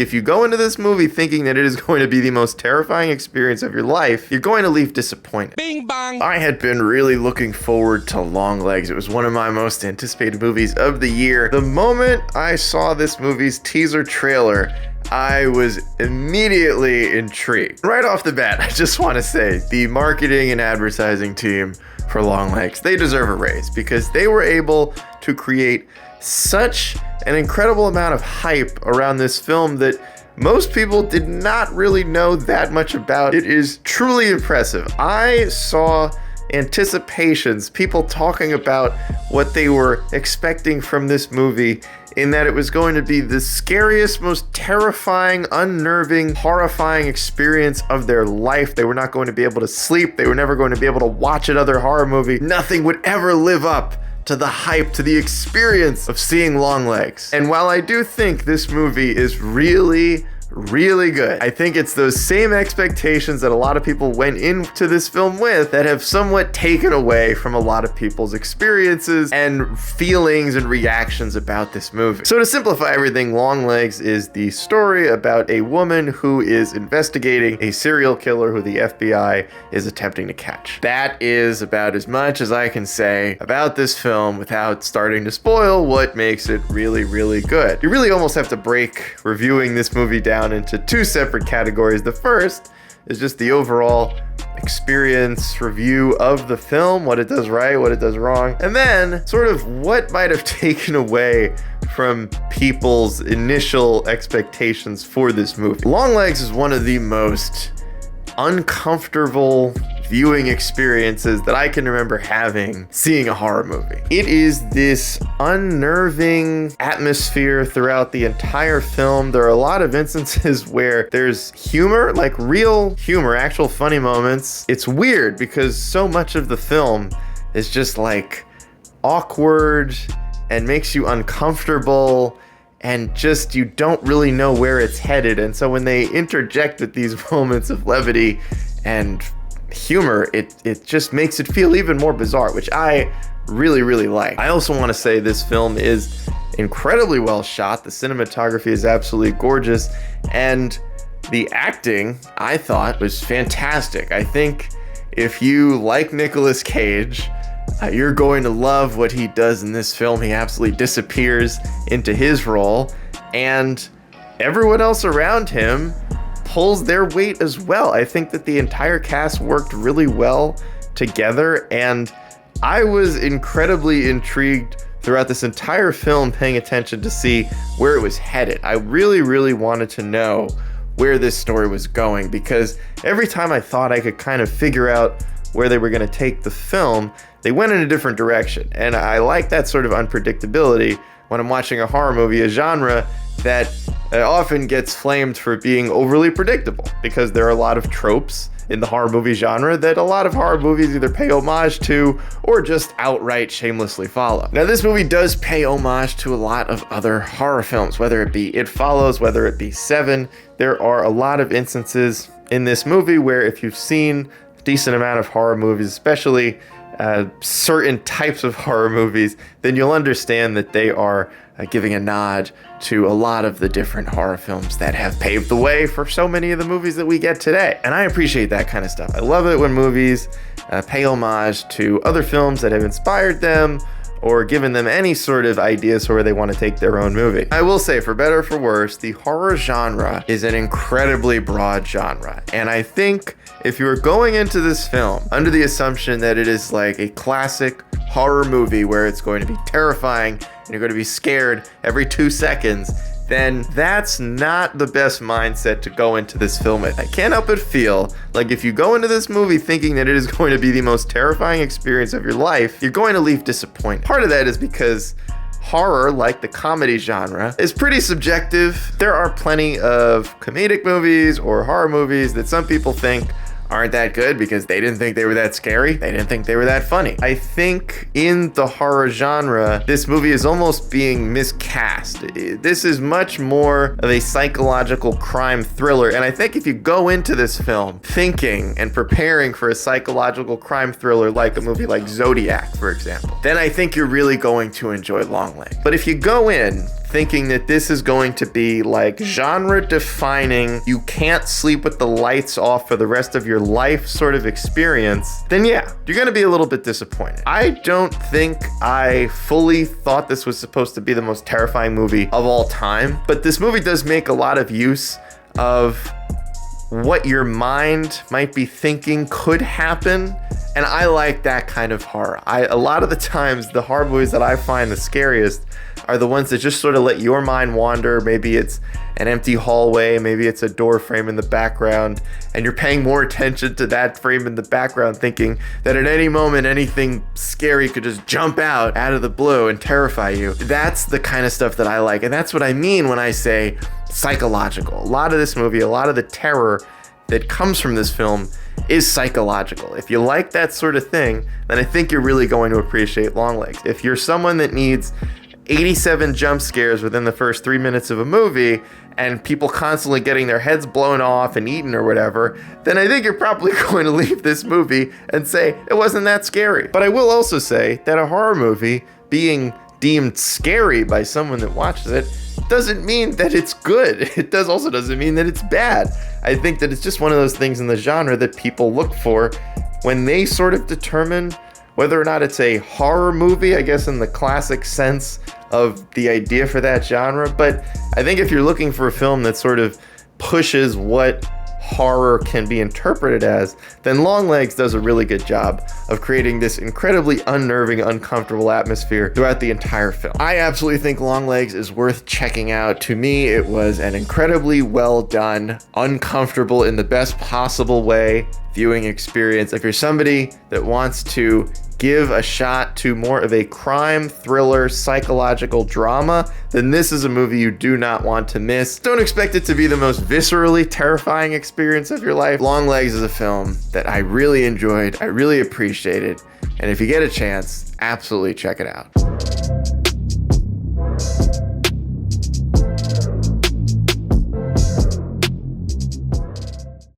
If you go into this movie thinking that it is going to be the most terrifying experience of your life, you're going to leave disappointed. Bing bong! I had been really looking forward to Longlegs. It was one of my most anticipated movies of the year. The moment I saw this movie's teaser trailer, I was immediately intrigued. Right off the bat, I just want to say the marketing and advertising team for Longlegs, they deserve a raise because they were able to create such an incredible amount of hype around this film that most people did not really know that much about. It is truly impressive. I saw anticipations, people talking about what they were expecting from this movie, in that it was going to be the scariest, most terrifying, unnerving, horrifying experience of their life. They were not going to be able to sleep. They were never going to be able to watch another horror movie. Nothing would ever live up to the hype, to the experience of seeing Longlegs. And while I do think this movie is really good, I think it's those same expectations that a lot of people went into this film with that have somewhat taken away from a lot of people's experiences and feelings and reactions about this movie. So to simplify everything, Longlegs is the story about a woman who is investigating a serial killer who the FBI is attempting to catch. That is about as much as I can say about this film without starting to spoil what makes it really good. You really almost have to break reviewing this movie down into two separate categories. The first is just the overall experience review of the film, what it does right, what it does wrong, and then sort of what might have taken away from people's initial expectations for this movie. Longlegs is one of the most uncomfortable viewing experiences that I can remember having seeing a horror movie. It is this unnerving atmosphere throughout the entire film. There are a lot of instances where there's humor, like real humor, actual funny moments. It's weird because so much of the film is just like awkward and makes you uncomfortable, and just you don't really know where it's headed. And so when they interject with these moments of levity and humor, it just makes it feel even more bizarre, which I really like. I also want to say this film is incredibly well shot. The cinematography is absolutely gorgeous, and the acting, I thought, was fantastic. I think if you like Nicolas Cage, you're going to love what he does in this film. He absolutely disappears into his role, and everyone else around him pulls their weight as well. I think that the entire cast worked really well together, and I was incredibly intrigued throughout this entire film, paying attention to see where it was headed. I really wanted to know where this story was going, because every time I thought I could kind of figure out where they were going to take the film, they went in a different direction. And I like that sort of unpredictability when I'm watching a horror movie, a genre that often gets flamed for being overly predictable, because there are a lot of tropes in the horror movie genre that a lot of horror movies either pay homage to or just outright shamelessly follow. Now, this movie does pay homage to a lot of other horror films, whether it be It Follows, whether it be Seven. There are a lot of instances in this movie where if you've seen a decent amount of horror movies, especially certain types of horror movies, then you'll understand that they are giving a nod to a lot of the different horror films that have paved the way for so many of the movies that we get today. And I appreciate that kind of stuff. I love it when movies pay homage to other films that have inspired them or given them any sort of ideas for where they want to take their own movie. I will say, for better or for worse, the horror genre is an incredibly broad genre. And I think if you were going into this film under the assumption that it is like a classic horror movie where it's going to be terrifying and you're going to be scared every 2 seconds, then that's not the best mindset to go into this film with. I can't help but feel like if you go into this movie thinking that it is going to be the most terrifying experience of your life, you're going to leave disappointed. Part of that is because horror, like the comedy genre, is pretty subjective. There are plenty of comedic movies or horror movies that some people think aren't that good because they didn't think they were that scary. They didn't think they were that funny. I think in the horror genre, this movie is almost being miscast. This is much more of a psychological crime thriller. And I think if you go into this film thinking and preparing for a psychological crime thriller like a movie like Zodiac, for example, then I think you're really going to enjoy Longlegs. But if you go in thinking that this is going to be like genre defining, you can't sleep with the lights off for the rest of your life sort of experience, then yeah, you're gonna be a little bit disappointed. I don't think I fully thought this was supposed to be the most terrifying movie of all time, but this movie does make a lot of use of what your mind might be thinking could happen. And I like that kind of horror. A lot of the times, the horror movies that I find the scariest are the ones that just sort of let your mind wander. Maybe it's an empty hallway, maybe it's a door frame in the background, and you're paying more attention to that frame in the background, thinking that at any moment, anything scary could just jump out of the blue and terrify you. That's the kind of stuff that I like, and that's what I mean when I say psychological. A lot of this movie, a lot of the terror that comes from this film is psychological. If you like that sort of thing, then I think you're really going to appreciate Longlegs. If you're someone that needs 87 jump scares within the first 3 minutes of a movie and people constantly getting their heads blown off and eaten or whatever, then I think you're probably going to leave this movie and say it wasn't that scary. But I will also say that a horror movie being deemed scary by someone that watches it doesn't mean that it's good. It doesn't mean that it's bad. I think that it's just one of those things in the genre that people look for when they sort of determine whether or not it's a horror movie, I guess in the classic sense of the idea for that genre. But I think if you're looking for a film that sort of pushes what horror can be interpreted as, then Longlegs does a really good job of creating this incredibly unnerving, uncomfortable atmosphere throughout the entire film. I absolutely think Longlegs is worth checking out. To me, it was an incredibly well done, uncomfortable in the best possible way viewing experience. If you're somebody that wants to give a shot to more of a crime, thriller, psychological drama, then this is a movie you do not want to miss. Don't expect it to be the most viscerally terrifying experience of your life. Longlegs is a film that I really enjoyed, I really appreciated, and if you get a chance, absolutely check it out.